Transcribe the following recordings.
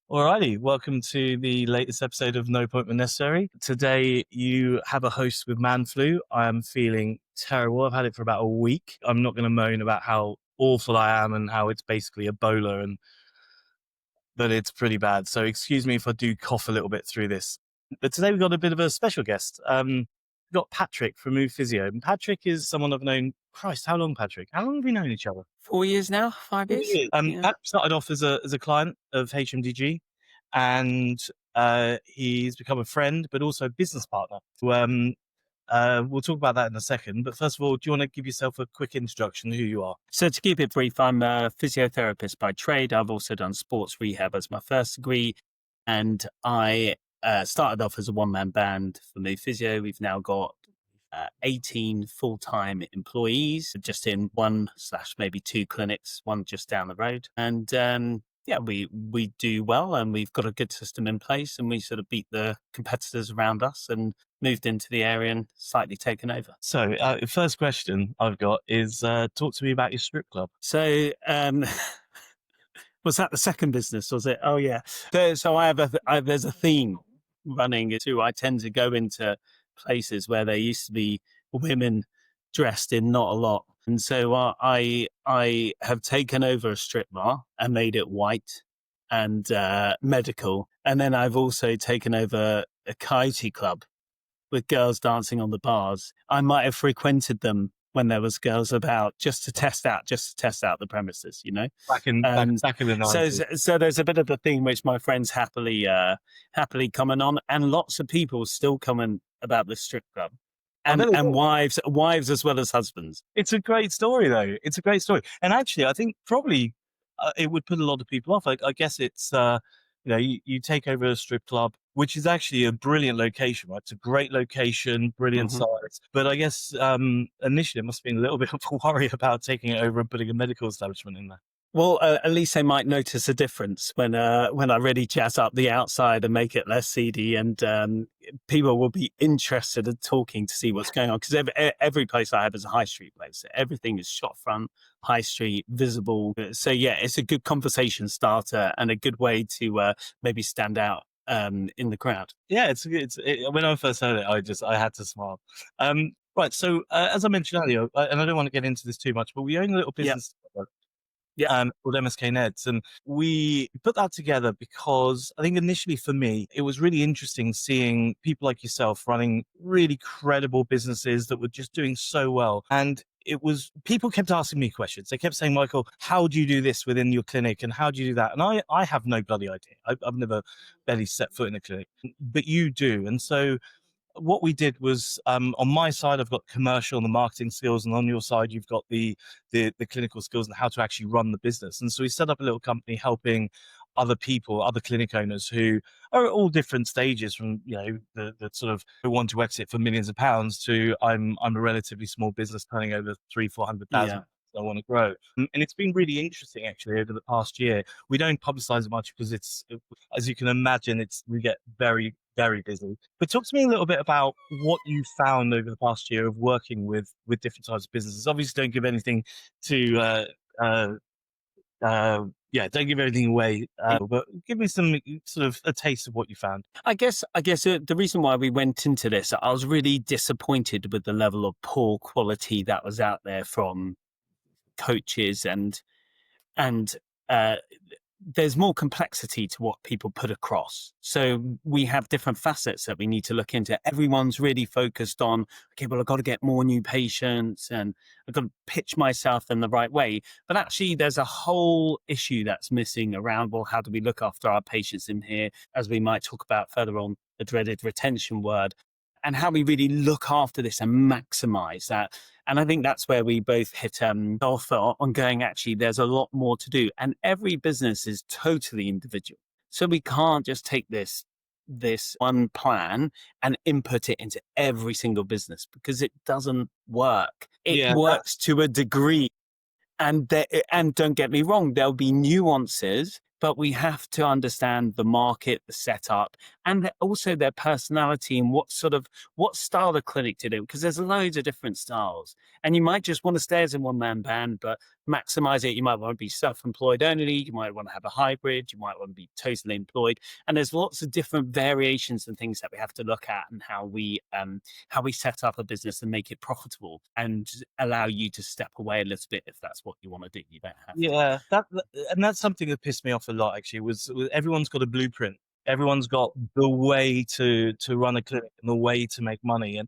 Alrighty, welcome to the latest episode of No Appointment Necessary. Today you have a host with man flu. I am feeling terrible. I've had it for about a week. I'm not going to moan about how awful I am and how it's basically Ebola, but it's pretty bad. So excuse me if I do cough a little bit through this. But today we've got a bit of a special guest. We've got Patrick from Move Physio. And Patrick is someone I've known, Christ, how long, Patrick? How long have we known each other? 4 years now, 5 years. Yeah. Pat started off as a client of HMDG, and he's become a friend, but also a business partner. We'll talk about that in a second. But first of all, do you want to give yourself a quick introduction to who you are? So to keep it brief, I'm a physiotherapist by trade. I've also done sports rehab as my first degree, and I started off as a one-man band for Move Physio. We've now got 18 full-time employees, just in one/maybe two clinics, one just down the road. And we do well, and we've got a good system in place, and we sort of beat the competitors around us and moved into the area and slightly taken over. So first question I've got is talk to me about your strip club. So was that the second business? Was it? Oh yeah. There's a theme running to. I tend to go into places where there used to be women dressed in not a lot, and so I have taken over a strip bar and made it white and medical, and then I've also taken over a coyote club with girls dancing on the bars. I might have frequented them when there was girls about just to test out the premises, Back in the 90s. So there's a bit of a theme which my friends happily comment on, and lots of people still comment about the strip club, and wives as well as husbands. It's a great story, though. It's a great story, and actually, I think probably it would put a lot of people off. I guess it's you take over a strip club, which is actually a brilliant location, right? It's a great location, brilliant size. But I guess initially it must have been a little bit of a worry about taking it over and putting a medical establishment in there. Well, at least they might notice a difference when I really jazz up the outside and make it less seedy, and people will be interested in talking to see what's going on. Because every place I have is a high street place. Everything is shot front, high street, visible. So yeah, it's a good conversation starter and a good way to maybe stand out in the crowd. Yeah, when I first heard it, I had to smile. Right, so as I mentioned earlier, and I don't want to get into this too much, but we own a little business. Called MSK Neds, and we put that together because I think initially for me it was really interesting seeing people like yourself running really credible businesses that were just doing so well. And people kept asking me questions. They kept saying, Michael, how do you do this within your clinic, and how do you do that? And I have no bloody idea. I've never barely set foot in a clinic, but you do. And so what we did was, on my side, I've got commercial and the marketing skills, and on your side, you've got the clinical skills and how to actually run the business. And so we set up a little company helping other people, other clinic owners who are at all different stages, from the sort of who want to exit for millions of pounds to I'm a relatively small business turning over 300,000-400,000. Yeah. I want to grow. And it's been really interesting actually over the past year. We don't publicize it much because as you can imagine, we get very, very busy. But talk to me a little bit about what you found over the past year of working with different types of businesses. Obviously, don't give anything to don't give everything away, but give me some sort of a taste of what you found. I guess the reason why we went into this, I was really disappointed with the level of poor quality that was out there from coaches, and there's more complexity to what people put across. So we have different facets that we need to look into. Everyone's really focused on, okay, well, I've got to get more new patients and I've got to pitch myself in the right way. But actually, there's a whole issue that's missing around, well, how do we look after our patients in here, as we might talk about further on, the dreaded retention word, and how we really look after this and maximize that. And I think that's where we both hit off on going, actually, there's a lot more to do. And every business is totally individual. So we can't just take this one plan and input it into every single business, because it doesn't work. It works to a degree. And don't get me wrong, there'll be nuances, but we have to understand the market, the setup, and also their personality and what style the clinic to do, because there's loads of different styles. And you might just want to stay as a one-man band, but maximize it. You might want to be self-employed only, you might want to have a hybrid, you might want to be totally employed. And there's lots of different variations and things that we have to look at, and how we set up a business and make it profitable and allow you to step away a little bit if that's what you want to do. You don't have to. Yeah, and that's something that pissed me off a lot actually, was everyone's got a blueprint. Everyone's got the way to run a clinic and the way to make money,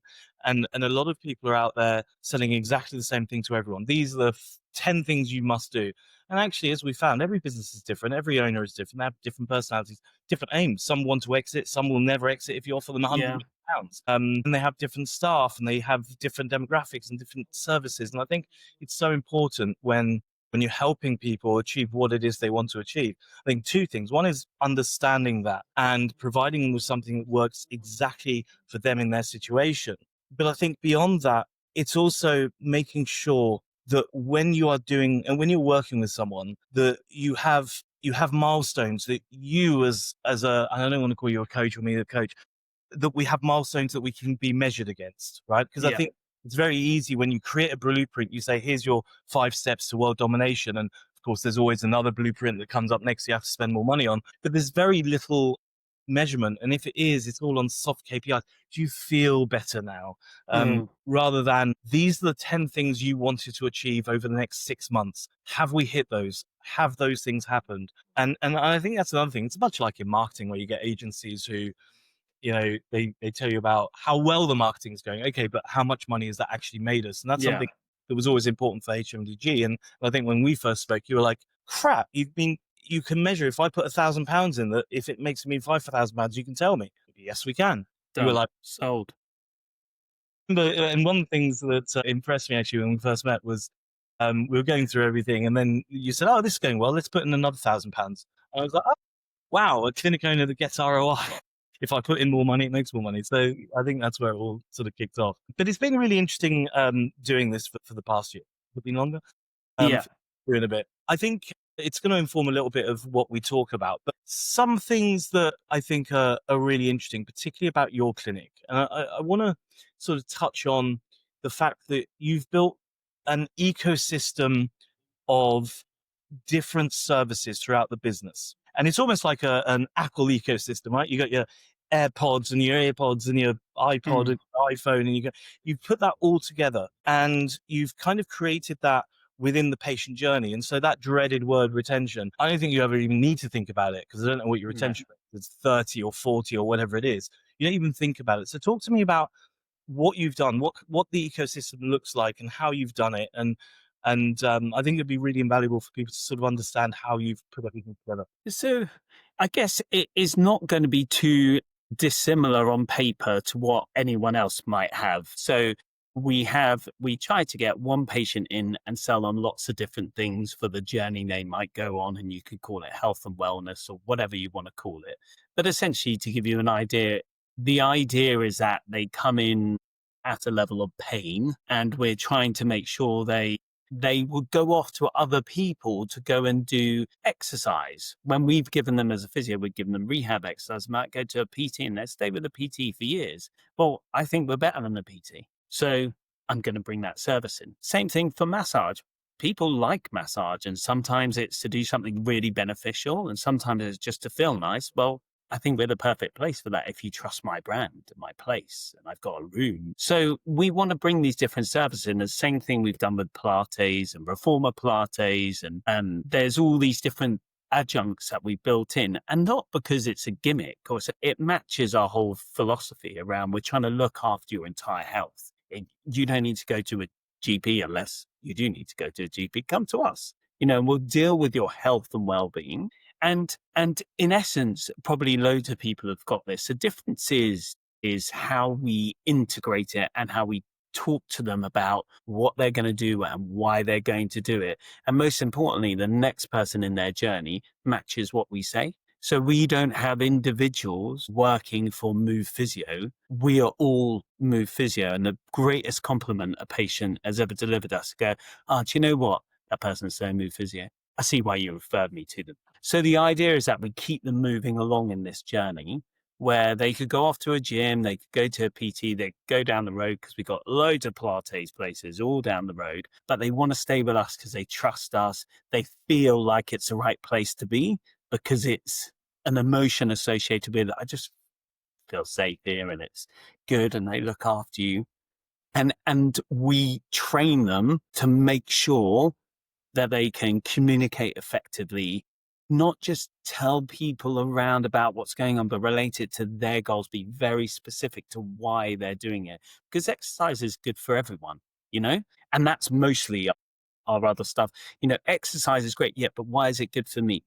and a lot of people are out there selling exactly the same thing to everyone. These are the 10 things you must do. And actually, as we found, every business is different, every owner is different, they have different personalities, different aims. Some want to exit, some will never exit if you offer them Yeah. £100 million. And they have different staff and they have different demographics and different services. And I think it's so important when you're helping people achieve what it is they want to achieve. I think two things. One is understanding that and providing them with something that works exactly for them in their situation. But I think beyond that, it's also making sure that when you are doing and when you're working with someone, that you have milestones that you as a, I don't want to call you a coach or me a coach, that we have milestones that we can be measured against, right? Because I Yeah. think it's very easy when you create a blueprint, you say, here's your 5 steps to world domination. And of course, there's always another blueprint that comes up next you have to spend more money on. But there's very little measurement. And if it is, it's all on soft KPIs. Do you feel better now? Mm. Rather than these are the 10 things you wanted to achieve over the next 6 months. Have we hit those? Have those things happened? And I think that's another thing. It's much like in marketing where you get agencies who they tell you about how well the marketing is going. Okay, but how much money has that actually made us? And that's Yeah. something that was always important for HMDG. And I think when we first spoke, you were like, crap, you can measure if I put £1,000 in that, if it makes me £5,000, you can tell me. Yes, we can. You were Done. like, Sold. and one of the things that impressed me actually when we first met was we were going through everything. And then you said, oh, this is going well. Let's put in another £1,000. I was like, oh, wow, a clinic owner that gets ROI. If I put in more money, it makes more money. So I think that's where it all sort of kicked off. But it's been really interesting doing this for the past year. It's been longer, Yeah. doing a bit. I think it's going to inform a little bit of what we talk about. But some things that I think are really interesting, particularly about your clinic. And I want to sort of touch on the fact that you've built an ecosystem of different services throughout the business. And it's almost like an Apple ecosystem, right? You got your AirPods and your earpods and your iPod Mm. and your iPhone, and you put that all together and you've kind of created that within the patient journey. And so that dreaded word retention, I don't think you ever even need to think about it because I don't know what your No. retention rate is, 30 or 40 or whatever it is. You don't even think about it. So talk to me about what you've done, what the ecosystem looks like, and how you've done it, and I think it'd be really invaluable for people to sort of understand how you've put everything together. So I guess it is not going to be too dissimilar on paper to what anyone else might have. So we try to get one patient in and sell on lots of different things for the journey they might go on. And you could call it health and wellness or whatever you want to call it. But essentially, to give you an idea, the idea is that they come in at a level of pain, and we're trying to make sure they would go off to other people to go and do exercise. When we've given them as a physio, we've given them rehab exercise, might go to a PT and they stay with a PT for years. Well, I think we're better than a PT. So I'm going to bring that service in. Same thing for massage. People like massage, and sometimes it's to do something really beneficial and sometimes it's just to feel nice. Well, I think we're the perfect place for that if you trust my brand and my place, and I've got a room. So we want to bring these different services in. The same thing we've done with Pilates and Reformer Pilates, and there's all these different adjuncts that we built in, and not because it's a gimmick, or it matches our whole philosophy around we're trying to look after your entire health. You don't need to go to a GP unless you do need to go to a GP. Come to us. We'll deal with your health and well-being. And in essence, probably loads of people have got this. The difference is how we integrate it and how we talk to them about what they're going to do and why they're going to do it. And most importantly, the next person in their journey matches what we say. So we don't have individuals working for Move Physio. We are all Move Physio. And the greatest compliment a patient has ever delivered us, go, oh, do you know what? That person's so Move Physio. I see why you referred me to them. So the idea is that we keep them moving along in this journey. where they could go off to a gym, they could go to a PT, they could go down the road because we've got loads of Pilates places all down the road, but they want to stay with us because they trust us. They feel like it's the right place to be because it's an emotion associated with it. I just feel safe here and it's good and they look after you. And we train them to make sure that they can communicate effectively, not just tell people around about what's going on, but relate it to their goals, be very specific to why they're doing it. Because exercise is good for everyone, you know? And that's mostly our other stuff. You know, exercise is great, yeah, but why is it good for me?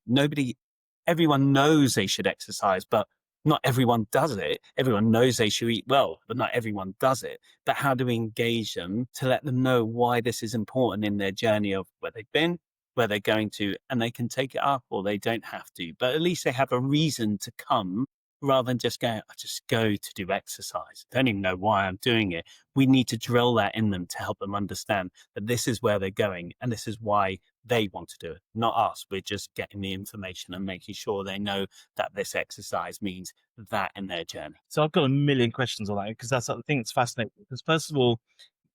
Everyone knows they should exercise, but not everyone does it. Everyone knows they should eat well, but not everyone does it. But how do we engage them to let them know why this is important in their journey of where they've been, where they're going to, and they can take it up or they don't have to. But at least they have a reason to come rather than just going, I just go to do exercise. I don't even know why I'm doing it. We need to drill that in them to help them understand that this is where they're going and this is why they want to do it, not us. We're just getting the information and making sure they know that this exercise means that in their journey. So I've got a million questions on that because that's the thing that's fascinating. Because first of all,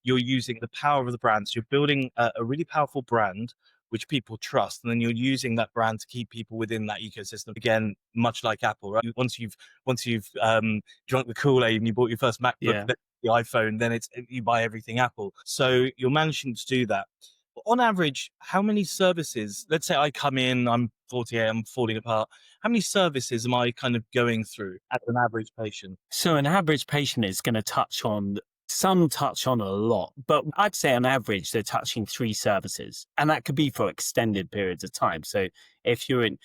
you're using the power of the brand. So you're building a really powerful brand which people trust, and then you're using that brand to keep people within that ecosystem. Again, much like Apple, right? Once you've drunk the Kool-Aid and you bought your first MacBook, Yeah. then the iPhone, then it's you buy everything Apple. So you're managing to do that. On average, how many services? Let's say I come in, I'm 48, I'm falling apart. How many services am I kind of going through as an average patient? So an average patient is going to touch on a lot, but I'd say on average, they're touching 3 services and that could be for extended periods of time. So if you're in,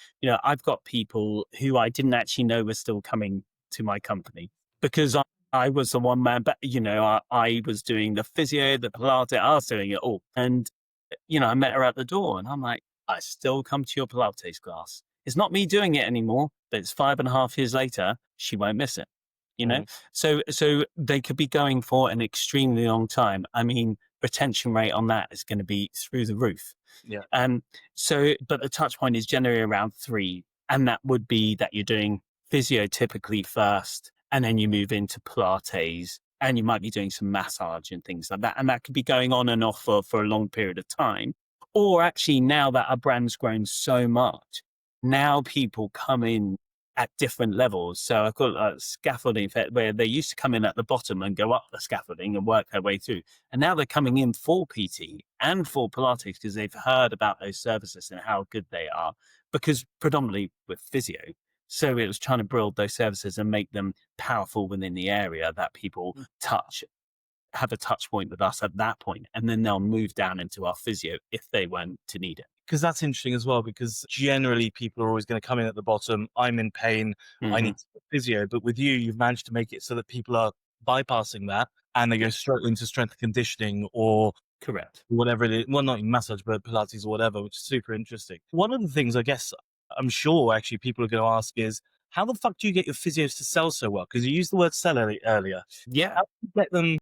I've got people who I didn't actually know were still coming to my company because I was the one man, but I was doing the physio, the Pilates, I was doing it all. And, I met her at the door and I'm like, I still come to your Pilates class. It's not me doing it anymore, but it's 5.5 years later, she won't miss it you know Mm, so they could be going for an extremely long time. I mean, retention rate on that is going to be through the roof. yeah. But the touch point is generally around 3, and that would be that you're doing physio typically first and then you move into Pilates and you might be doing some massage and things like that, and that could be going on and off for a long period of time. Or actually, now that our brand's grown so much, now people come in at different levels. So I've got a scaffolding effect where they used to come in at the bottom and go up the scaffolding and work their way through. And now they're coming in for PT and for Pilates because they've heard about those services and how good they are, because predominantly with physio. So it was trying to build those services and make them powerful within the area that people have a touch point with us at that point, and then they'll move down into our physio if they went to need it. Because that's interesting as well, because generally people are always going to come in at the bottom. I'm in pain. I Hmm. need physio. But with you, you've managed to make it so that people are bypassing that and they go Yeah, straight into strength conditioning or correct. whatever it is. Well, not even massage, but Pilates or whatever, which is super interesting. One of the things I guess I'm sure actually people are going to ask is, how the fuck do you get your physios to sell so well? Because you used the word sell earlier. Yeah. How do you get them?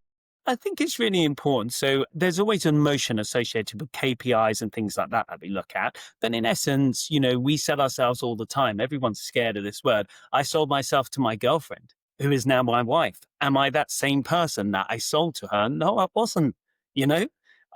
I think it's really important. So there's always an emotion associated with KPIs and things like that that we look at. But in essence, we sell ourselves all the time. Everyone's scared of this word. I sold myself to my girlfriend, who is now my wife. Am I that same person that I sold to her? No, I wasn't. You know,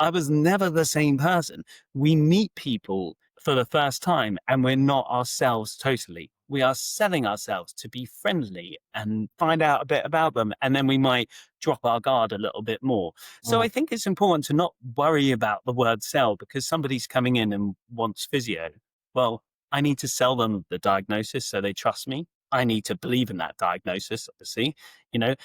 I was never the same person. We meet people for the first time and we're not ourselves totally. We are selling ourselves to be friendly and find out a bit about them. And then we might drop our guard a little bit more. So Mm, I think it's important to not worry about the word sell because somebody's coming in and wants physio. Well, I need to sell them the diagnosis so they trust me. I need to believe in that diagnosis, obviously.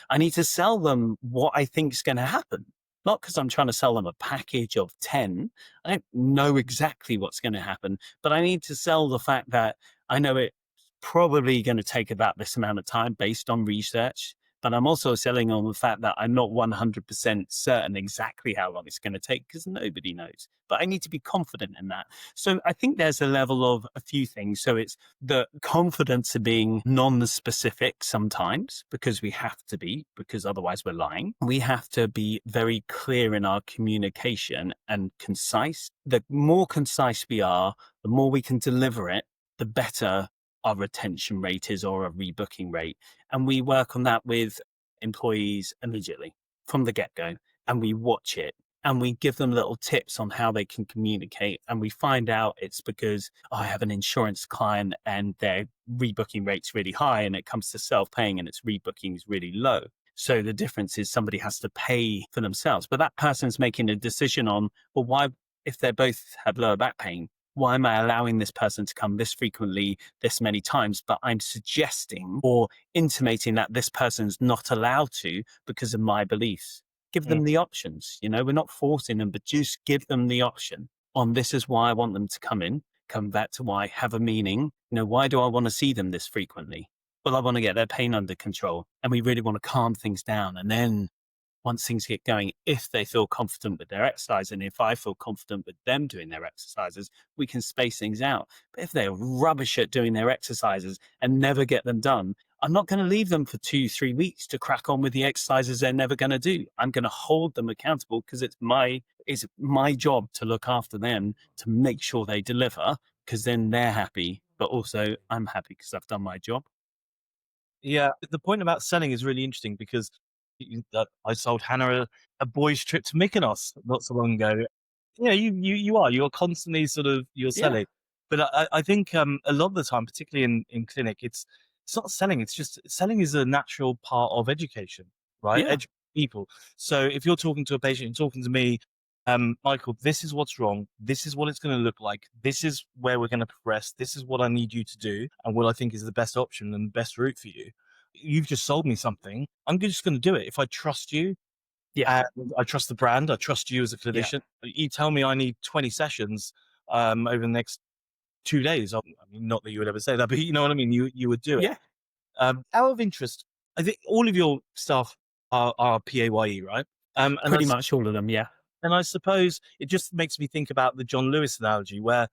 I need to sell them what I think is going to happen. Not because I'm trying to sell them a package of 10. I don't know exactly what's going to happen, but I need to sell the fact that I know it's probably going to take about this amount of time based on research. But I'm also selling on the fact that I'm not 100% certain exactly how long it's going to take because nobody knows. But I need to be confident in that. So I think there's a level of a few things. So it's the confidence of being non-specific sometimes because we have to be, because otherwise we're lying. We have to be very clear in our communication and concise. The more concise we are, the more we can deliver it, the better our retention rate is or a rebooking rate. And we work on that with employees immediately from the get go. And we watch it and we give them little tips on how they can communicate. And we find out it's because, oh, I have an insurance client and their rebooking rate's really high, and it comes to self paying and its rebooking is really low. So the difference is somebody has to pay for themselves. But that person's making a decision on, well, why, if they both have lower back pain, why am I allowing this person to come this frequently, this many times? But I'm suggesting or intimating that this person's not allowed to because of my beliefs. Give Mm. them the options. You know, we're not forcing them, but just give them the option on this is why I want them to come in, come back to why, have a meaning. You know, why do I want to see them this frequently? Well, I want to get their pain under control and we really want to calm things down. And then once things get going, if they feel confident with their exercise, and if I feel confident with them doing their exercises, we can space things out. But if they're rubbish at doing their exercises and never get them done, I'm not going to leave them for 2-3 weeks to crack on with the exercises they're never going to do. I'm going to hold them accountable because it's my job to look after them, to make sure they deliver, because then they're happy, but also I'm happy because I've done my job. Yeah, the point about selling is really interesting because I sold Hannah a boys' trip to Mykonos not so long ago. Yeah, you're constantly sort of you're Yeah. selling, but I think a lot of the time, particularly in clinic, it's not selling. It's just selling is a natural part of education, right? Yeah. Educate people. So if you're talking to a patient, you're talking to me, Michael, this is what's wrong. This is what it's going to look like. This is where we're going to progress. This is what I need you to do, and what I think is the best option and the best route for you. You've just sold me something. I'm just going to do it if I trust you. Yeah. And I trust the brand. I trust you as a Yeah. clinician. You tell me I need 20 sessions over the next 2 days. I mean, not that you would ever say that, but you know what I mean. You would do it. Yeah. Out of interest, I think all of your staff are PAYE, right? And Pretty much all of them. Yeah. I suppose it just makes me think about the John Lewis analogy, where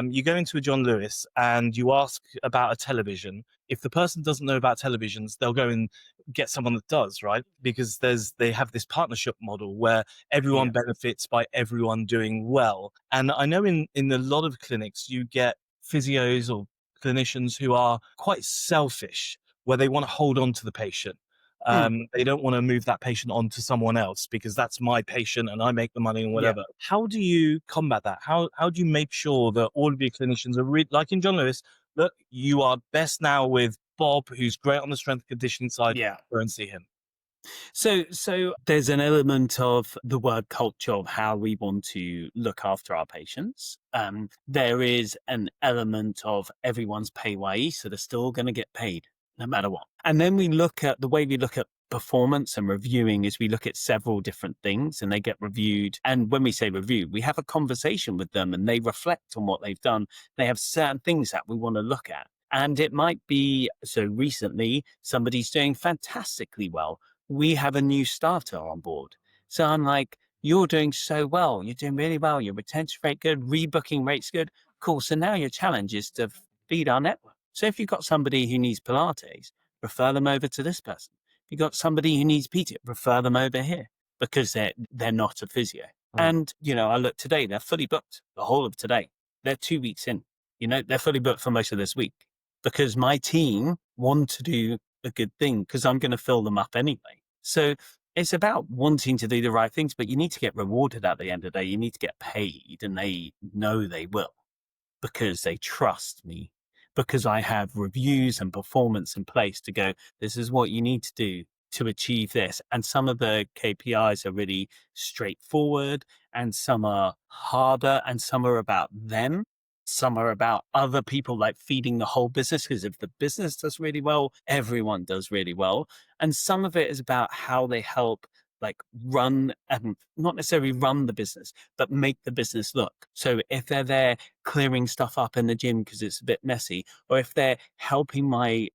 you go into a John Lewis and you ask about a television. If the person doesn't know about televisions, they'll go and get someone that does, right? Because they have this partnership model where everyone Yeah. benefits by everyone doing well. And I know in a lot of clinics, you get physios or clinicians who are quite selfish, where they want to hold on to the patient. Mm. They don't want to move that patient on to someone else because that's my patient and I make the money and Yeah. whatever. How do you combat that? How do you make sure that all of your clinicians are like in John Lewis? Look, you are best now with Bob, who's great on the strength and conditioning side. Yeah. Go and see him. So there's an element of the word culture of how we want to look after our patients. There is an element of everyone's PAYE, so they're still going to get paid no matter what. And then we look at the way we look at performance and reviewing is we look at several different things and they get reviewed. And when we say review, we have a conversation with them and they reflect on what they've done. They have certain things that we want to look at. And it might be, so recently somebody's doing fantastically well, we have a new starter on board. So I'm like, you're doing so well. You're doing really well. Your retention rate good, rebooking rate's good. Cool. So now your challenge is to feed our network. So if you've got somebody who needs Pilates, refer them over to this person. If you've got somebody who needs PT, refer them over here because they're not a physio. Mm. And, you know, I look today, they're fully booked the whole of today. They're 2 weeks in. You know, they're fully booked for most of this week because my team want to do a good thing because I'm going to fill them up anyway. So it's about wanting to do the right things, but you need to get rewarded at the end of the day. You need to get paid, and they know they will because they trust me, because I have reviews and performance in place to go, this is what you need to do to achieve this. And some of the KPIs are really straightforward, and some are harder, and some are about them. Some are about other people, like feeding the whole business. Because if the business does really well, everyone does really well. And some of it is about how they help, like, run and not necessarily run the business, but make the business look. So if they're there clearing stuff up in the gym because it's a bit messy, or if they're helping my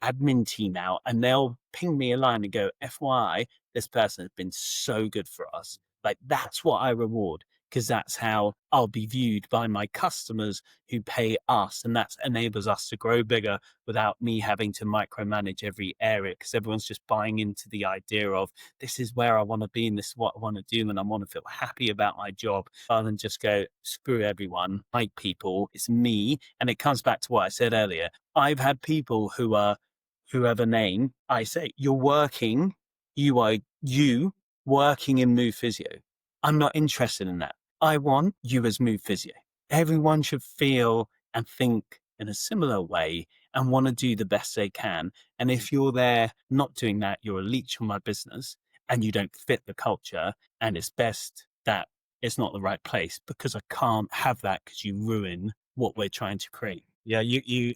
admin team out and they'll ping me a line and go, FYI, this person has been so good for us. Like, that's what I reward, because that's how I'll be viewed by my customers who pay us. And that enables us to grow bigger without me having to micromanage every area, because everyone's just buying into the idea of this is where I want to be and this is what I want to do. And I want to feel happy about my job rather than just go, screw everyone, like people, it's me. And it comes back to what I said earlier. I've had people who have a name. I say, you're working, you working in Move Physio. I'm not interested in that. I want you as Move Physio. Everyone should feel and think in a similar way and want to do the best they can. And if you're there not doing that, you're a leech on my business and you don't fit the culture. And it's best that it's not the right place, because I can't have that, because you ruin what we're trying to create. Yeah,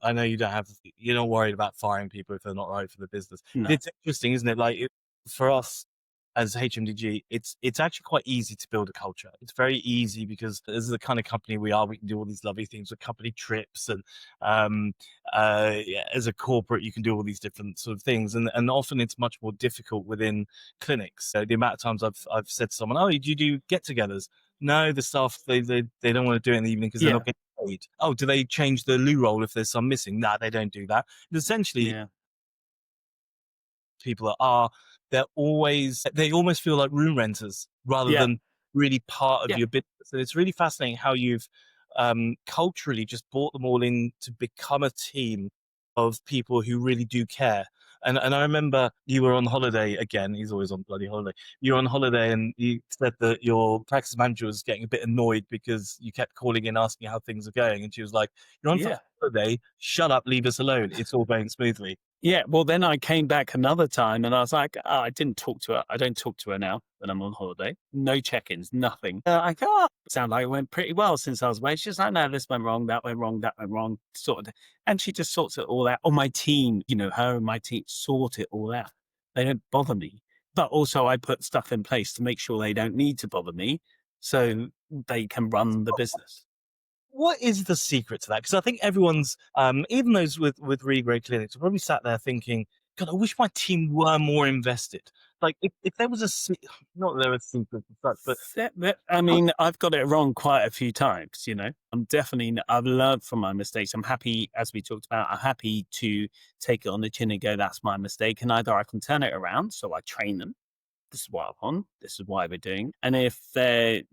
I know you're not worried about firing people if they're not right for the business. But No. it's interesting, isn't it? Like for us as HMDG, it's actually quite easy to build a culture. It's very easy because this is the kind of company we are. We can do all these lovely things with company trips, and yeah, as a corporate, you can do all these different sort of things. And often it's much more difficult within clinics. So the amount of times I've said to someone, "Oh, do you do get-togethers?" No, the staff they don't want to do it in the evening because they're Yeah. not getting paid. Oh, do they change the loo roll if there's some missing? No, they don't do that. And essentially, Yeah. people they almost feel like room renters rather Yeah. than really part of Yeah. your business. And it's really fascinating how you've culturally just brought them all in to become a team of people who really do care. And I remember you were on holiday again. He's always on bloody holiday. You were on holiday, and you said that your practice manager was getting a bit annoyed because you kept calling in asking how things are going, and she was like, "You're on Yeah. holiday. Shut up. Leave us alone. It's all going smoothly." Yeah, well, then I came back another time and I was like, "Oh, I didn't talk to her. I don't talk to her now when I'm on holiday. No check-ins, nothing." I go, "Oh, sound like it went pretty well since I was away." She's like, "No, this went wrong, that went wrong, that went wrong," sort of. And she just sorts it all out. Or my team, her and my team sort it all out. They don't bother me. But also I put stuff in place to make sure they don't need to bother me, so they can run the business. What is the secret to that? Because I think everyone's, even those with really great clinics, are probably sat there thinking, "God, I wish my team were more invested." Like if there was not that there was secret as such, but I how, mean, I've got it wrong quite a few times. I've learned from my mistakes. I'm happy, as we talked about, I'm happy to take it on the chin and go, that's my mistake. And either I can turn it around, so I train them. This is what I want. This is why we're doing. And if I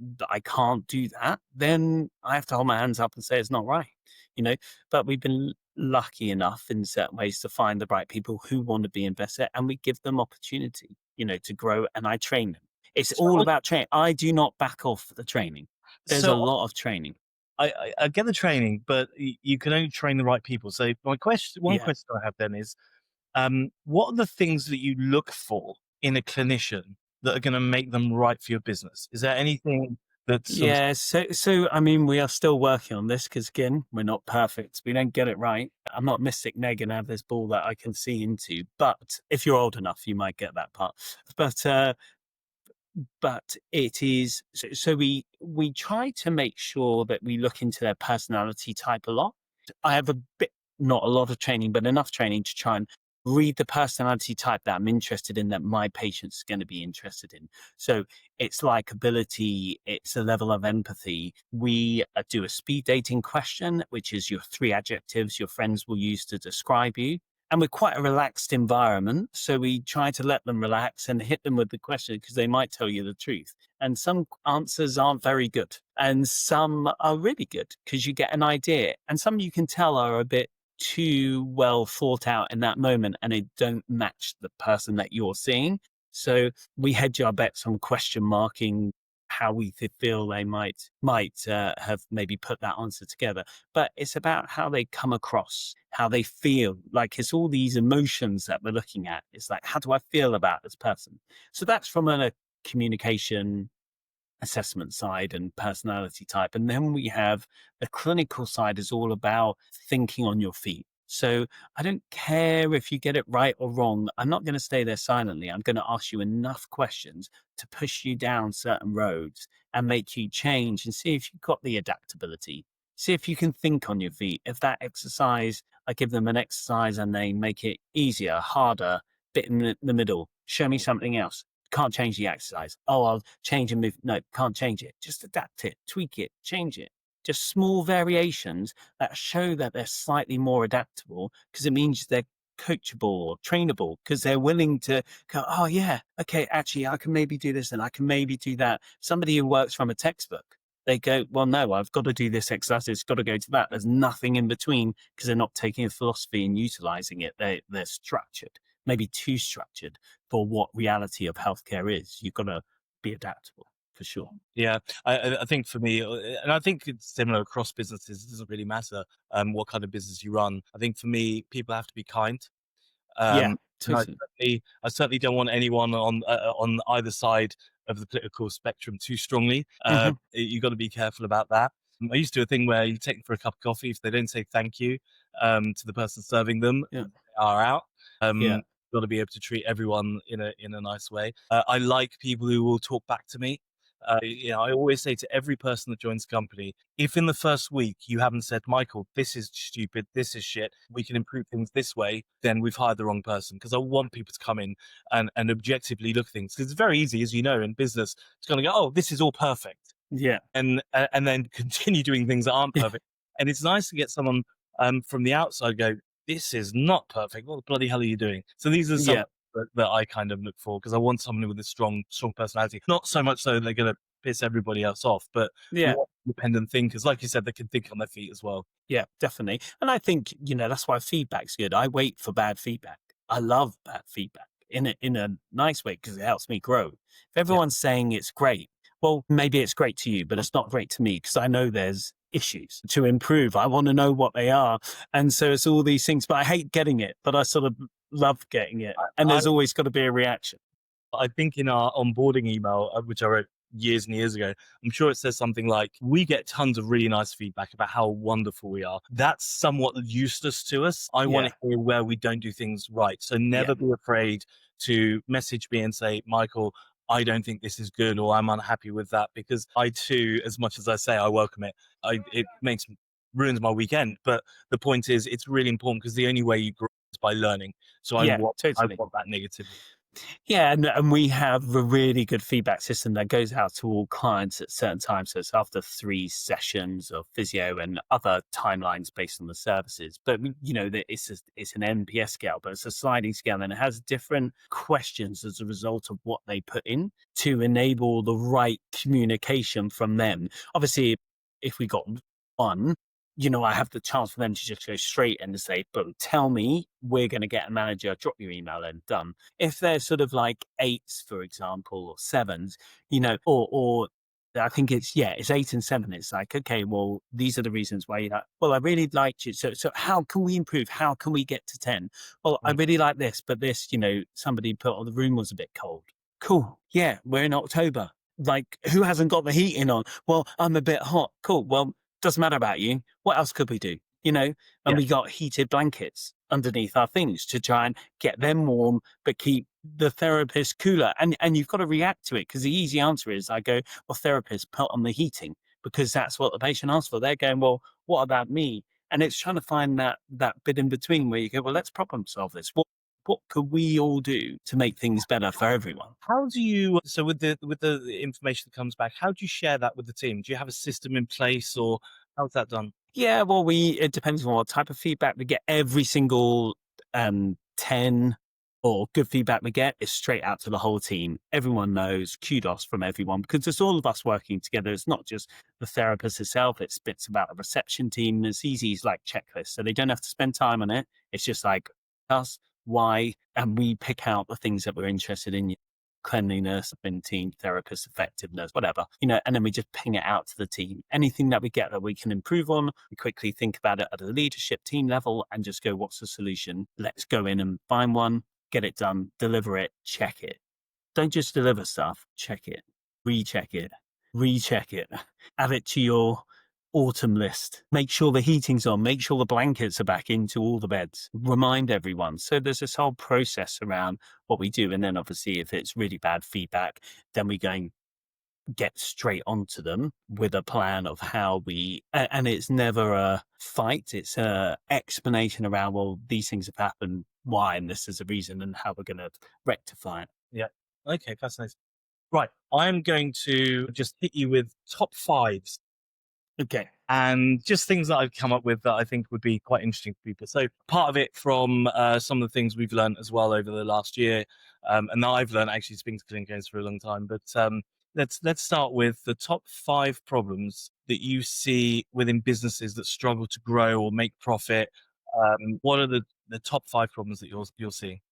can't do that, then I have to hold my hands up and say it's not right. You know, but we've been lucky enough in certain ways to find the right people who want to be invested, and we give them opportunity, to grow, and I train them. It's all so about training. I do not back off the training. There's a so lot of training. I get the training, but you can only train the right people. So one Yeah. question I have then is, what are the things that you look for in a clinician that are going to make them right for your business? Is there anything that's sort of Yeah, so I mean, we are still working on this because again, we're not perfect. We don't get it right. I'm not Mystic Meg and have this ball that I can see into, but if you're old enough, you might get that part. But it is so we try to make sure that we look into their personality type a lot. I have a bit, not a lot of training, but enough training to try and read the personality type that I'm interested in, that my patient's going to be interested in. So it's likability, it's a level of empathy. We do a speed dating question, which is your 3 adjectives your friends will use to describe you. And we're quite a relaxed environment. So we try to let them relax and hit them with the question, because they might tell you the truth. And some answers aren't very good. And some are really good because you get an idea. And some you can tell are a bit too well thought out in that moment and they don't match the person that you're seeing. So we hedge our bets on question marking how we feel they might have maybe put that answer together. But it's about how they come across, how they feel. Like, it's all these emotions that we're looking at. It's like, how do I feel about this person? So that's from a communication assessment side and personality type. And then we have the clinical side, is all about thinking on your feet. So I don't care if you get it right or wrong. I'm not going to stay there silently. I'm going to ask you enough questions to push you down certain roads and make you change, and see if you've got the adaptability. See if you can think on your feet. If that exercise, I give them an exercise and they make it easier, harder, bit in the middle, show me something else. can't change the exercise. Oh, I'll change and move. No, can't change it. Just adapt it, tweak it, change it. Just small variations that show that they're slightly more adaptable, because it means they're coachable or trainable, because they're willing to go, oh yeah, okay, actually I can maybe do this and I can maybe do that. Somebody who works from a textbook, they go, well, no, I've got to do this exercise, it's got to go to that. There's nothing in between, because they're not taking a philosophy and utilizing it. They're structured, maybe too structured for what reality of healthcare is. You've got to be adaptable for sure. Yeah, I think for me, and I think it's similar across businesses. It doesn't really matter what kind of business you run. I think for me, people have to be kind. Yeah, And totally. I certainly don't want anyone on either side of the political spectrum too strongly. Hmm. You got to be careful about that. I used to do a thing where you take them for a cup of coffee. If they don't say thank you to the person serving them, Yeah, they are out. yeah, Got to be able to treat everyone in a nice way. I like people who will talk back to me. I always say to every person that joins the company, if in the first week you haven't said, Michael, this is stupid, this is shit, we can improve things this way, then we've hired the wrong person. Because I want people to come in and objectively look at things. Because it's very easy, as you know, in business, to kind of go, oh, this is all perfect, yeah, and then continue doing things that aren't perfect. And it's nice to get someone from the outside go, this is not perfect. What the bloody hell are you doing? So these are some yeah, that I kind of look for, because I want someone with a strong personality. Not so much so they're going to piss everybody else off, but we yeah. want independent thinkers, like you said, that can think on their feet as well. Yeah, definitely. And I think, that's why feedback's good. I wait for bad feedback. I love bad feedback in a nice way, because it helps me grow. If Yeah. everyone's saying it's great, well, maybe it's great to you, but it's not great to me, because I know there's issues to improve. I want to know what they are. And so it's all these things, but I hate getting it, but I sort of love getting it. And I, there's always got to be a reaction. I think in our onboarding email, which I wrote years and years ago, I'm sure it says something like, we get tons of really nice feedback about how wonderful we are. That's somewhat useless to us. I want Yeah. to hear where we don't do things right. So Yeah. never be afraid to message me and say, Michael, I don't think this is good, or I'm unhappy with that, because I too, as much as I say I welcome it, it ruins my weekend. But the point is, it's really important, because the only way you grow is by learning. So Yeah, I totally. want that negativity. Yeah, and we have a really good feedback system that goes out to all clients at certain times. So it's after 3 sessions of physio and other timelines based on the services. But it's an NPS scale, but it's a sliding scale, and it has different questions as a result of what they put in to enable the right communication from them. Obviously, if we got one, I have the chance for them to just go straight and say, "Boom, tell me, we're going to get a manager, drop your email and done." If they're sort of like 8s, for example, or 7s, or I think it's 8 and 7. It's like, okay, well, these are the reasons why well, I really liked you. So how can we improve? How can we get to 10? Well, I Mm. really like this, but this, somebody put, the room was a bit cold. Cool. Yeah, we're in October. Like, who hasn't got the heating on? Well, I'm a bit hot. Cool. Well, doesn't matter about you. What else could we do? And Yeah. we got heated blankets underneath our things to try and get them warm, but keep the therapist cooler. And you've got to react to it, because the easy answer is, I go, well, therapist, put on the heating, because that's what the patient asked for. They're going, well, what about me? And it's trying to find that bit in between where you go, well, let's problem solve this. What could we all do to make things better for everyone? How do you, so with the information that comes back, how do you share that with the team? Do you have a system in place, or how's that done? Yeah, well, it depends on what type of feedback we get. Every single 10 or good feedback we get is straight out to the whole team. Everyone knows, kudos from everyone, because it's all of us working together. It's not just the therapist herself, it's bits about the reception team. It's easy, it's like checklists. So they don't have to spend time on it. It's just like us, why, and we pick out the things that we're interested in: cleanliness, been team therapist, effectiveness, whatever, and then we just ping it out to the team. Anything that we get that we can improve on, we quickly think about it at a leadership team level and just go, what's the solution? Let's go in and find one, get it done, deliver it, check it. Don't just deliver stuff, check it, recheck it, recheck it, add it to your autumn list. Make sure the heating's on, make sure the blankets are back into all the beds. Remind everyone. So there's this whole process around what we do. And then obviously, if it's really bad feedback, then we go and get straight onto them with a plan of how and it's never a fight. It's a explanation around, well, these things have happened, why, and this is a reason, and how we're going to rectify it. Yeah. Okay, fascinating. Right, I'm going to just hit you with top fives Okay. and just things that I've come up with that I think would be quite interesting for people. So part of it from some of the things we've learned as well over the last year, and that I've learned actually speaking to clinic for a long time. But let's start with the top five problems that you see within businesses that struggle to grow or make profit. What are the top five problems that you'll see?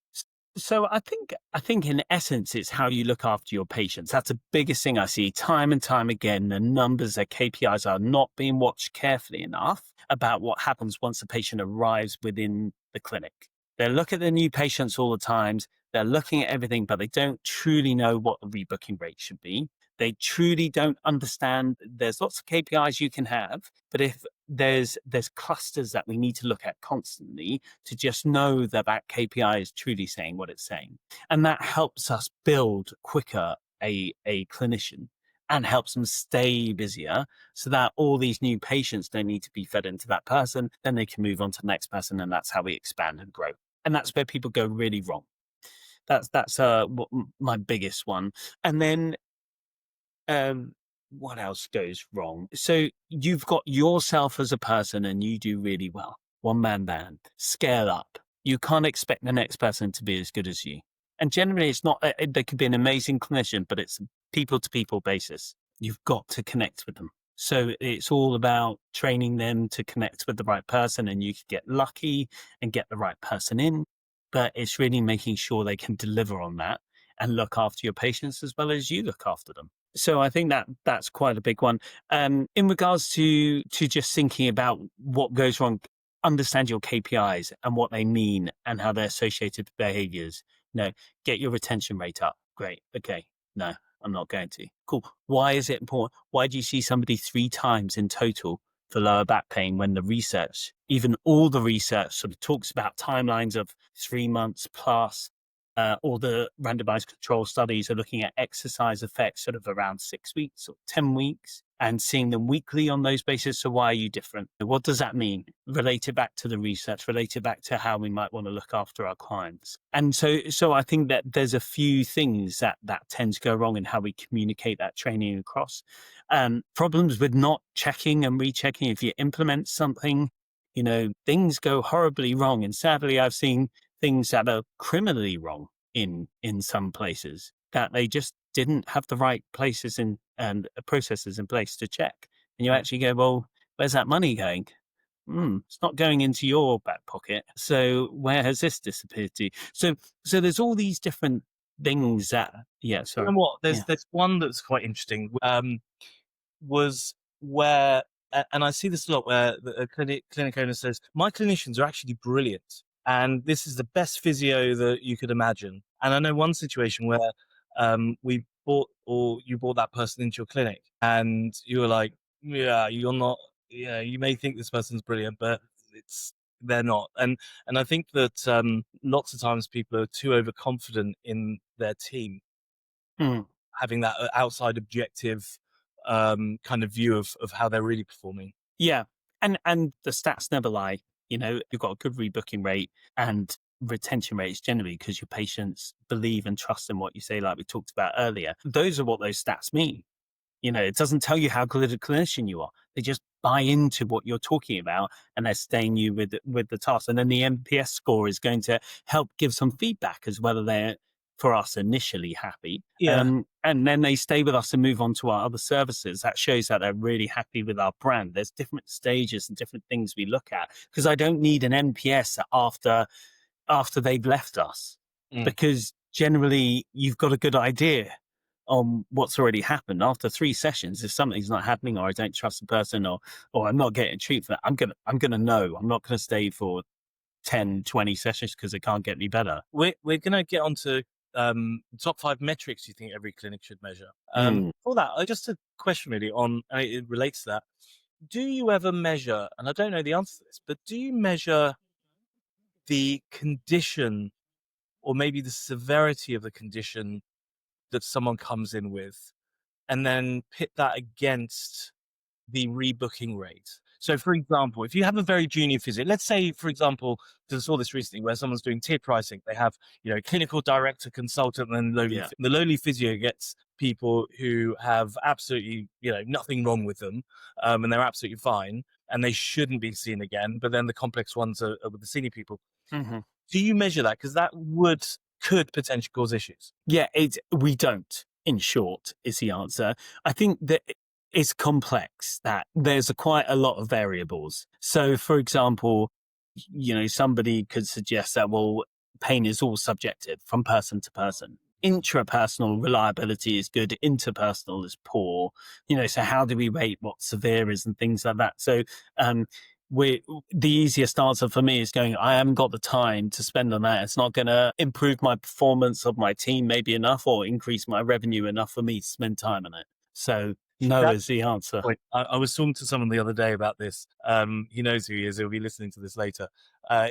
So I think in essence it's how you look after your patients. That's the biggest thing I see time and time again. The numbers, their KPIs are not being watched carefully enough about what happens once a patient arrives within the clinic. They look at the new patients all the times. They're looking at everything, but they don't truly know what the rebooking rate should be. They truly don't understand. There's lots of KPIs you can have, but if there's clusters that we need to look at constantly to just know that that KPI is truly saying what it's saying. And that helps us build quicker a clinician and helps them stay busier so that all these new patients don't need to be fed into that person. Then they can move on to the next person. And that's how we expand and grow. And that's where people go really wrong. That's my biggest one. And then um, what else goes wrong? So you've got yourself as a person and you do really well. One man band, scale up. You can't expect the next person to be as good as you. And generally, it's not, they could be an amazing clinician, but it's people to people basis. You've got to connect with them. So it's all about training them to connect with the right person, and you can get lucky and get the right person in. But it's really making sure they can deliver on that and look after your patients as well as you look after them. So I think that's quite a big one. In regards to just thinking about what goes wrong, understand your KPIs and what they mean and how they're associated with behaviors. No, get your retention rate up. Great. Okay. No, I'm not going to. Cool. Why is it important? Why do you see somebody 3 times in total for lower back pain when the research, even all the research sort of talks about timelines of 3 months plus? All the randomized control studies are looking at exercise effects sort of around 6 weeks or 10 weeks and seeing them weekly on those bases. So why are you different? What does that mean? Relate it back to the research, relate it back to how we might want to look after our clients. And so I think that there's a few things that tend to go wrong in how we communicate that training across. Problems with not checking and rechecking. If you implement something, things go horribly wrong. And sadly, I've seen things that are criminally wrong in some places that they just didn't have the right places and processes in place to check. And you Mm. actually go, well, where's that money going? It's not going into your back pocket. So where has this disappeared to? So there's all these different things that, yeah, You know sorry. what? Yeah. There's one that's quite interesting. Was where, and I see this a lot, where a clinic owner says, "My clinicians are actually brilliant, and this is the best physio that you could imagine." And I know one situation where we bought, or you brought that person into your clinic, and you were like, "Yeah, you're not. Yeah, you may think this person's brilliant, but it's they're not." And I think that lots of times people are too overconfident in their team, Mm. having that outside objective kind of view of how they're really performing. Yeah. And the stats never lie. You've got a good rebooking rate and retention rates generally because your patients believe and trust in what you say, like we talked about earlier. Those are what those stats mean. It doesn't tell you how good a clinician you are. They just buy into what you're talking about and they're staying you with the task. And then the NPS score is going to help give some feedback as whether they're, for us, initially happy. Yeah, And then they stay with us and move on to our other services. That shows that they're really happy with our brand. There's different stages and different things we look at because I don't need an NPS after they've left us, mm. because generally you've got a good idea on what's already happened after 3 sessions. If something's not happening or I don't trust the person or I'm not getting treatment, I'm gonna know. I'm not gonna stay for 10, 20 sessions because it can't get any better. We're gonna get onto top five metrics you think every clinic should measure. Mm. For that, just a question really on, it relates to that. Do you ever measure? And I don't know the answer to this, but do you measure the condition, or maybe the severity of the condition that someone comes in with, and then pit that against the rebooking rate? So, for example, if you have a very junior physio, let's say, for example, 'cause I saw this recently where someone's doing tiered pricing. They have, clinical director, consultant, and then Yeah. the lowly physio gets people who have absolutely, nothing wrong with them, and they're absolutely fine, and they shouldn't be seen again. But then the complex ones are with the senior people. Hmm. Do you measure that? Because that could potentially cause issues. Yeah, we don't, in short, is the answer. I think that it's complex, that there's quite a lot of variables. So, for example, somebody could suggest that, well, pain is all subjective from person to person. Intrapersonal reliability is good, interpersonal is poor. So how do we rate what severe is and things like that? So, um, we the easiest answer for me is going, I haven't got the time to spend on that. It's not going to improve my performance of my team maybe enough or increase my revenue enough for me to spend time on it. So no That is the answer. point, I was talking to someone the other day about this. He knows who he is. He'll be listening to this later.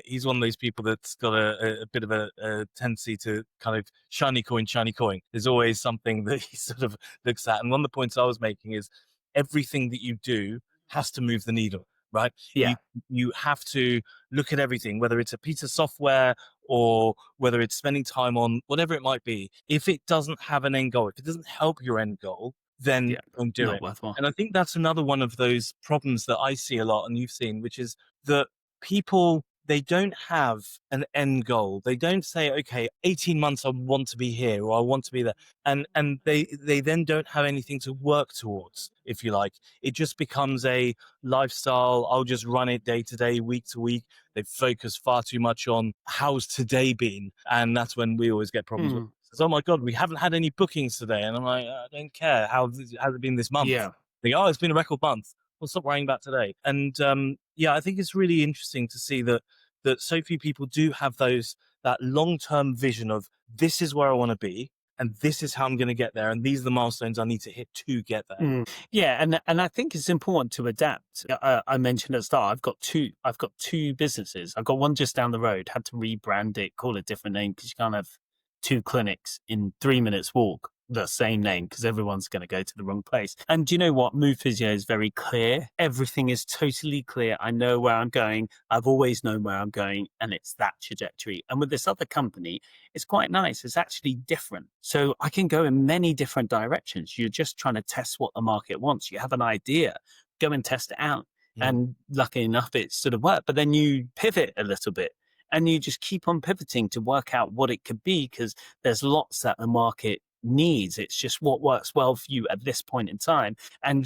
He's one of those people that's got a bit of a tendency to kind of shiny coin, shiny coin. There's always something that he sort of looks at. And one of the points I was making is everything that you do has to move the needle, right? Yeah. You have to look at everything, whether it's a piece of software or whether it's spending time on whatever it might be. If it doesn't have an end goal, if it doesn't help your end goal, then Yeah. don't do Not it. worthwhile. And I think that's another one of those problems that I see a lot and you've seen, which is that people, they don't have an end goal. They don't say, okay, 18 months I want to be here or I want to be there. And they then don't have anything to work towards, if you like. It just becomes a lifestyle. I'll just run it day to day, week to week. They focus far too much on how's today been. And that's when we always get problems with. Mm. Oh my God, we haven't had any bookings today. And I'm like, I don't care. How's it been this month? Yeah. They go, oh, it's been a record month. Well, stop worrying about today. And yeah, I think it's really interesting to see that so few people do have that long-term vision of this is where I want to be and this is how I'm going to get there. And these are the milestones I need to hit to get there. Yeah, and I think it's important to adapt. I mentioned at the start, I've got two businesses. I've got one just down the road. Had to rebrand it, call it a different name because you can't have two clinics in 3 minutes walk the same name because everyone's going to go to the wrong place. And do you know what? Move Physio is very clear. Everything is totally clear. I know where I'm going. I've always known where I'm going, and it's that trajectory. And with this other company, it's quite nice. It's actually different. So I can go in many different directions. You're just trying to test what the market wants. You have an idea, go and test it out. Mm. And lucky enough, it sort of worked. But then you pivot a little bit and you just keep on pivoting to work out what it could be because there's lots that the market needs. It's just what works well for you at this point in time. And,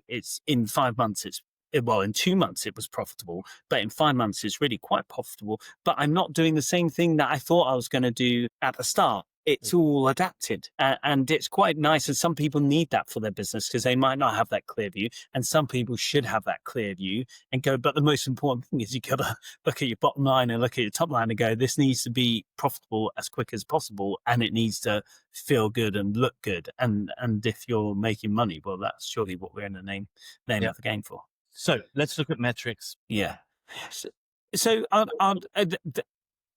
it's in 5 months, in 2 months it was profitable, but in 5 months it's really quite profitable. But I'm not doing the same thing that I thought I was going to do at the start. It's all adapted and it's quite nice. And some people need that for their business because they might not have that clear view. And some people should have that clear view and go. But the most important thing is you got to look at your bottom line and look at your top line and go, this needs to be profitable as quick as possible. And it needs to feel good and look good. And if you're making money, well, that's surely what we're in the name Yeah. of the game for. So let's look at metrics. Yeah.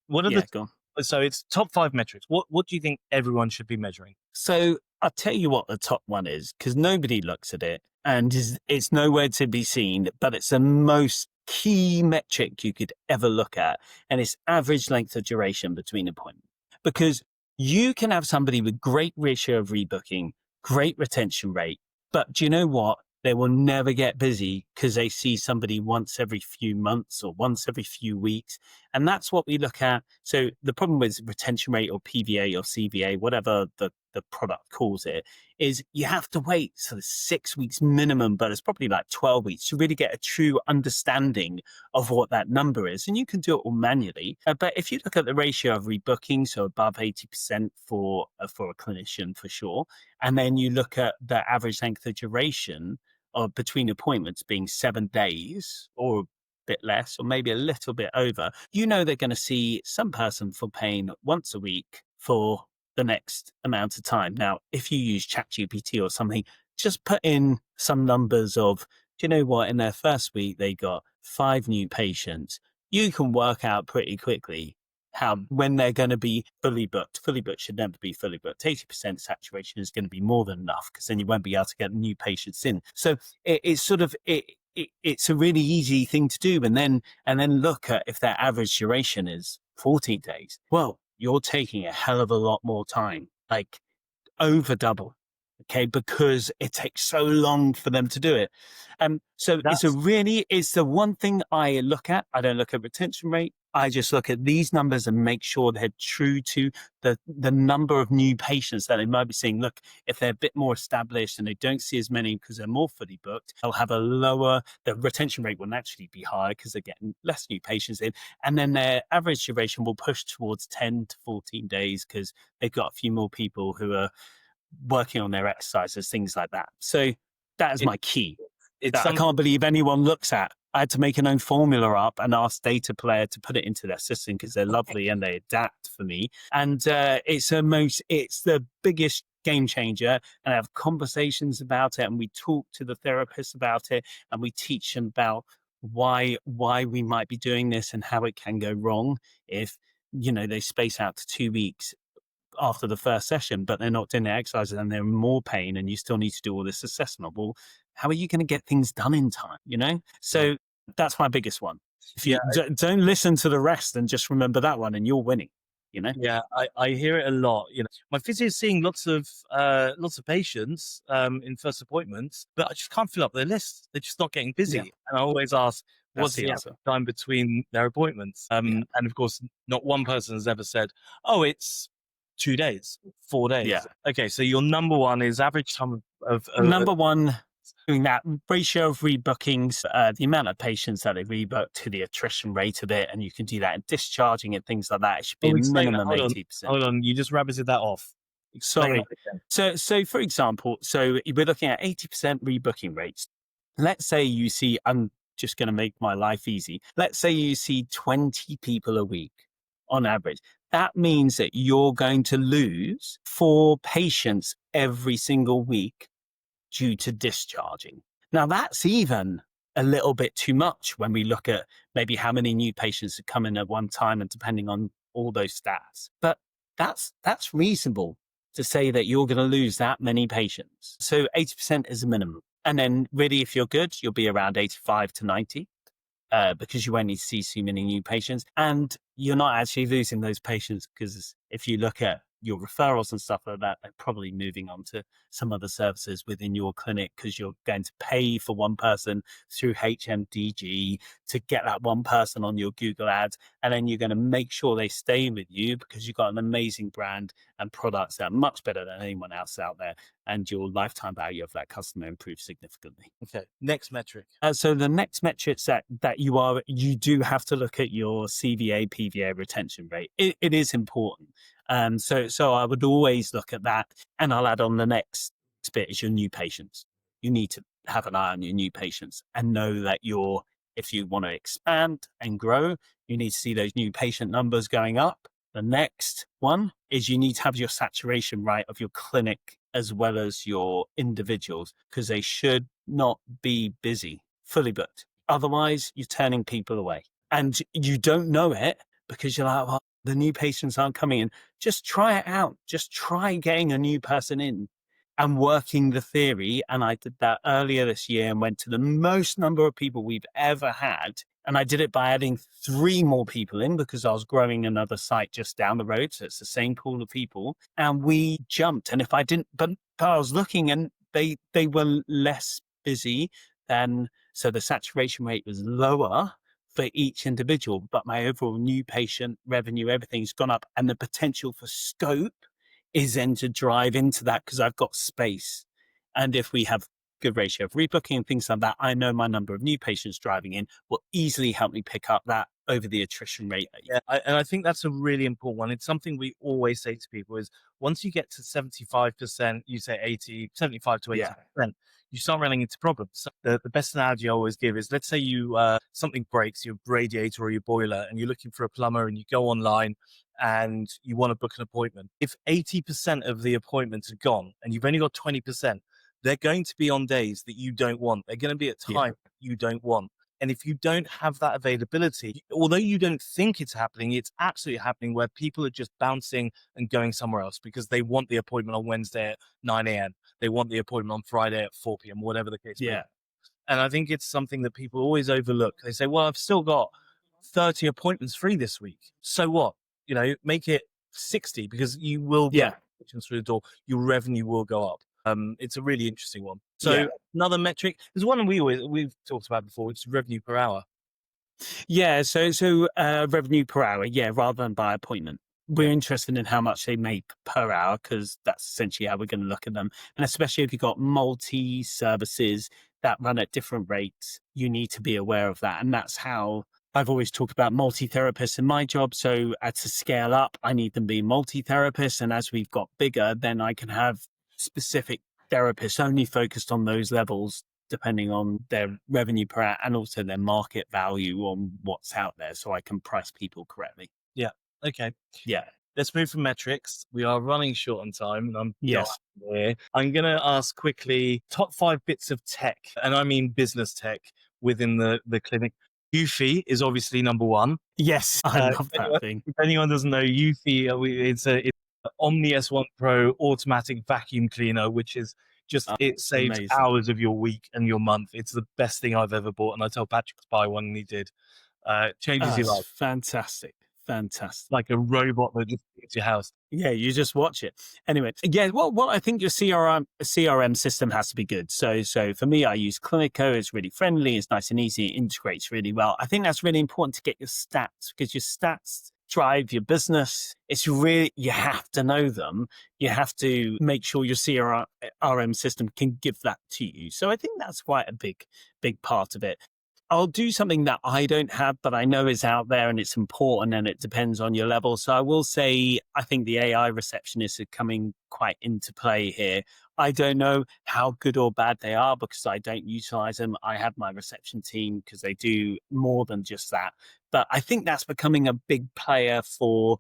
What are Yeah, go on. so it's top 5 metrics. What do you think everyone should be measuring? So I'll tell you what the top one is because nobody looks at it and it's nowhere to be seen, but it's the most key metric you could ever look at. And it's average length of duration between appointments. Because you can have somebody with great ratio of rebooking, great retention rate, but do you know what? They will never get busy because they see somebody once every few months or once every few weeks. And that's what we look at. So the problem with retention rate or PVA or CVA, whatever the product calls it, is you have to wait sort of 6 weeks minimum, but it's probably like 12 weeks to really get a true understanding of what that number is. And you can do it all manually. But if you look at the ratio of rebooking, so above 80% for a clinician for sure, and then you look at the average length of duration of between appointments being 7 days or bit less or maybe a little bit over, they're going to see some person for pain once a week for the next amount of time. Now, if you use ChatGPT or something, just put in some numbers of, do you know what, in their first week, they got 5 new patients. You can work out pretty quickly when they're going to be fully booked. Fully booked should never be fully booked. 80% saturation is going to be more than enough because then you won't be able to get new patients in. So it's sort of, it's a really easy thing to do. And then look at if their average duration is 14 days. Well, you're taking a hell of a lot more time, like over double. Okay, because it takes so long for them to do it. So That's it's the one thing I look at. I don't look at retention rate. I just look at these numbers and make sure they're true to the number of new patients that they might be seeing. Look, if they're a bit more established and they don't see as many because they're more fully booked, they'll have the retention rate will naturally be higher because they're getting less new patients in. And then their average duration will push towards 10 to 14 days because they've got a few more people who are working on their exercises, things like that. So that is it. my key It's that I some. can't believe anyone looks at. I had to make an own formula up and ask Data Player to put it into their system because they're lovely and they adapt for me. And it's the biggest game changer. And I have conversations about it, and we talk to the therapist about it, and we teach them about why we might be doing this and how it can go wrong if they space out to 2 weeks after the first session, but they're not doing the exercises and they're in more pain, and you still need to do all this assessment. Well, how are you going to get things done in time? Yeah. So that's my biggest one. If Yeah. you don't listen to the rest and just remember that one, and you're winning. You know. Yeah, I hear it a lot. My physio is seeing lots of patients in first appointments, but I just can't fill up their list. They're just not getting Yeah, busy. And I always ask, that's what's the the answer. average time between their appointments? Yeah, And of course, not one person has ever said, oh, it's 2 days, 4 days. yeah. Okay, so your number one is average time of Number one, doing that ratio of rebookings, the amount of patients that they rebook to the attrition rate of it, and you can do that in discharging and things like that. It should be a oh, explain that. minimum Hold on, 80%. hold on. You just rabbited that off. Explain Sorry. that again. So for example, so we're looking at 80% rebooking rates. Let's say you see, I'm just going to make my life easy. Let's say you see 20 people a week on average. That means that you're going to lose 4 patients every single week due to discharging. Now, that's even a little bit too much when we look at maybe how many new patients have come in at one time and depending on all those stats. But that's reasonable to say that you're going to lose that many patients. So 80% is a minimum. And then really, if you're good, you'll be around 85 to 90. Because you won't need to see so many new patients, and you're not actually losing those patients because if you look at your referrals and stuff like that, they're probably moving on to some other services within your clinic because you're going to pay for one person through HMDG to get that one person on your Google ads, and then you're going to make sure they stay with you because you've got an amazing brand and products that are much better than anyone else out there, and your lifetime value of that customer improves significantly. Okay, next metric. So the next metrics that you do have to look at your CVA PVA retention rate. It is important. So I would always look at that, and I'll add on the next bit is your new patients. You need to have an eye on your new patients and know that if you want to expand and grow, you need to see those new patient numbers going up. The next one is you need to have your saturation right of your clinic as well as your individuals because they should not be busy, fully booked. Otherwise, you're turning people away. And you don't know it because you're like, well, the new patients aren't coming in. Just try it out. Just try getting a new person in and working the theory. And I did that earlier this year and went to the most number of people we've ever had. And I did it by adding 3 more people in because I was growing another site just down the road. So it's the same pool of people. And we jumped. And if I didn't, but I was looking and they were less busy than, so the saturation rate was lower for each individual, but my overall new patient revenue, everything's gone up. And the potential for scope is then to drive into that because I've got space. And if we have good ratio of rebooking and things like that, I know my number of new patients driving in will easily help me pick up that over the attrition rate. Yeah, and I think that's a really important one. It's something we always say to people is once you get to 75%, you say 80, 75 to Yeah. 80%, you start running into problems. So the best analogy I always give is let's say something breaks, your radiator or your boiler, and you're looking for a plumber and you go online and you want to book an appointment. If 80% of the appointments are gone and you've only got 20%, they're going to be on days that you don't want. They're going to be at Yeah. time you don't want. And if you don't have that availability, although you don't think it's happening, it's absolutely happening where people are just bouncing and going somewhere else because they want the appointment on Wednesday at 9 a.m. They want the appointment on Friday at 4 p.m., whatever the case may be. Yeah. And I think it's something that people always overlook. They say, well, I've still got 30 appointments free this week. So what? Make it 60 because you will get Yeah. patients through the door. Your revenue will go up. It's a really interesting one. Yeah. So another metric, there's one we've talked about before, which is revenue per hour. Yeah. Revenue per hour. Yeah. Rather than by appointment. Yeah. We're interested in how much they make per hour because that's essentially how we're going to look at them. And especially if you've got multi services that run at different rates, you need to be aware of that. And that's how I've always talked about multi therapists in my job. So to scale up, I need them to be multi therapists. And as we've got bigger, then I can have specific therapists only focused on those levels depending on their revenue per hour and also their market value on what's out there so I can price people correctly. Yeah. Okay. Yeah. Let's move from metrics. We are running short on time, and I'm dying Yes. here. I'm going to ask quickly top 5 bits of tech, and I mean business tech within the clinic. Eufy is obviously number one. Yes. I Uh, love if, that anyone, thing. if anyone doesn't know, Eufy, it's a Omni S1 Pro automatic vacuum cleaner, which is just Oh, it saves amazing. hours of your week and your month. It's the best thing I've ever bought, and I tell Patrick to buy one, and he did. Changes your It's life fantastic. Fantastic. like a robot that just fits your house. Yeah, you just watch it. Anyway, yeah, well, I think your CRM system has to be good. So for me, I use Clinico. It's really friendly. It's nice and easy. It integrates really well. I think that's really important to get your stats because your stats drive your business. It's really, you have to know them. You have to make sure your CRM system can give that to you. So I think that's quite a big part of it. I'll do something that I don't have, but I know is out there and it's important and it depends on your level. So I will say, I think the AI receptionists are coming quite into play here. I don't know how good or bad they are because I don't utilize them. I have my reception team because they do more than just that. But I think that's becoming a big player for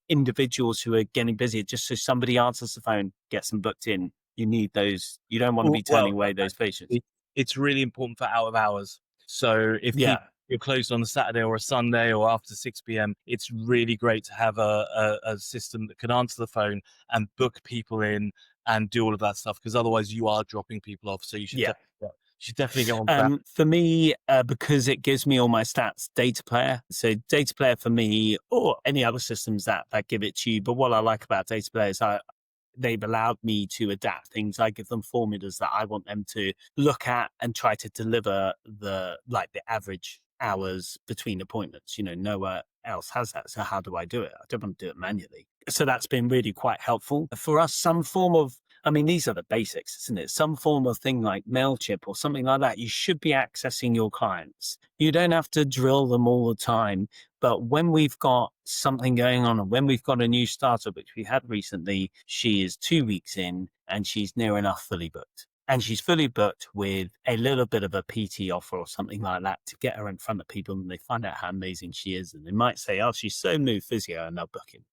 individuals who are getting busy. Just so somebody answers the phone, gets them booked in. You need those. You don't want to be Well, turning away those patients. it's really important for out of hours. So if Yeah. you're closed on a Saturday or a Sunday or after 6 p.m., it's really great to have a system that can answer the phone and book people in and do all of that stuff. Because otherwise, you are dropping people off. So Yeah. you should definitely get on that. For me, because it gives me all my stats, data player. So data player for me, or any other systems that give it to you. But what I like about data player is they've allowed me to adapt things. I give them formulas that I want them to look at and try to deliver the average hours between appointments. Nowhere else has that. So how do I do it? I don't want to do it manually. So that's been really quite helpful for us. Some form of, I mean, these are the basics, isn't it? Some form of thing like MailChimp or something like that. You should be accessing your clients. You don't have to drill them all the time. But when we've got something going on and when we've got a new startup, which we had recently, she is 2 weeks in and she's near enough fully booked. And she's fully booked with a little bit of a PT offer or something like that to get her in front of people and they find out how amazing she is. And they might say, oh, she's so Move Physio and they'll book him,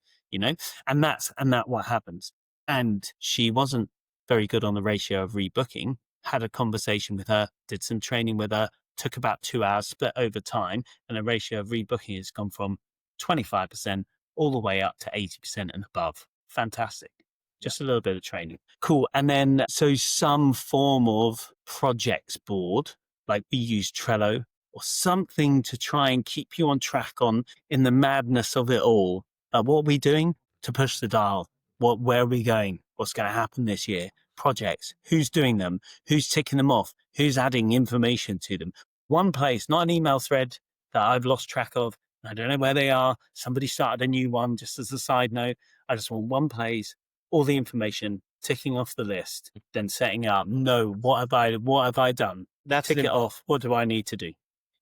and that's what happens. And she wasn't very good on the ratio of rebooking, had a conversation with her, did some training with her, took about 2 hours split over time. And the ratio of rebooking has gone from 25% all the way up to 80% and above. Fantastic. Yeah. Just a little bit of training. Cool. And then, so some form of projects board, like we use Trello or something to try and keep you on track on in the madness of it all. What are we doing to push the dial? Where are we going? What's going to happen this year? Projects. Who's doing them? Who's ticking them off? Who's adding information to them? One place, not an email thread that I've lost track of. I don't know where they are. Somebody started a new one just as a side note. I just want one place, all the information, ticking off the list, then setting up. No, what have I done? That's Tick an it off. What do I need to do?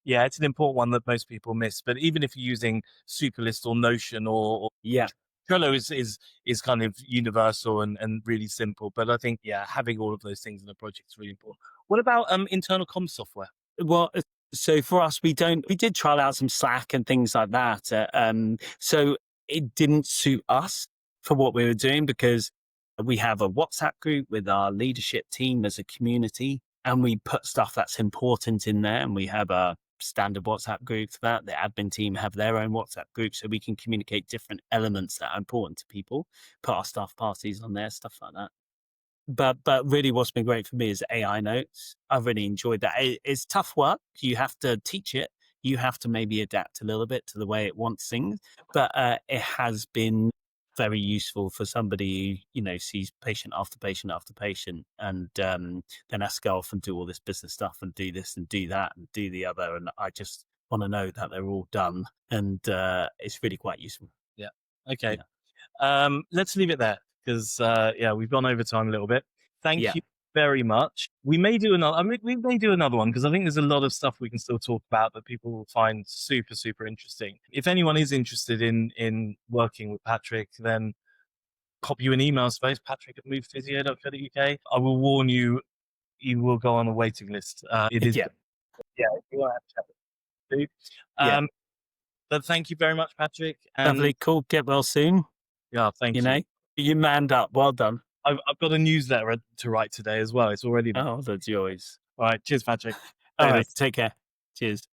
Yeah, it's an important one that most people miss. But even if you're using Superlist or Notion or Yeah. Trello is kind of universal and really simple. But I think having all of those things in a project is really important. What about internal comm software? Well, so for us, we did trial out some Slack and things like that. So it didn't suit us for what we were doing because we have a WhatsApp group with our leadership team as a community and we put stuff that's important in there and we have a standard WhatsApp group for that. The admin team have their own WhatsApp group so we can communicate different elements that are important to people, put our staff parties on there, stuff like that. But really what's been great for me is AI notes. I've really enjoyed that. It's tough work. You have to teach it. You have to maybe adapt a little bit to the way it wants things, but it has been very useful for somebody who, sees patient after patient after patient, and then has to go off and do all this business stuff and do this and do that and do the other. And I just want to know that they're all done, and it's really quite useful. Yeah. Okay. Yeah. Let's leave it there because yeah, we've gone over time a little bit. Thank Yeah. you very much. We may do another. I mean, we may do another one because I think there's a lot of stuff we can still talk about that people will find super, super interesting. If anyone is interested in working with Patrick, then pop you an email, I suppose, patrick@movephysio.co.uk. I will warn you, you will go on a waiting list. It is, Yeah. yeah, you will have to chat with me. Yeah. But thank you very much, Patrick. And Lovely. Cool. Get well soon. yeah, You thank you. know, you manned up. Well done. I've got a newsletter to write today as well. It's already there. Oh, the joys. All right. Cheers, Patrick. All Daily. right. Take care. Cheers.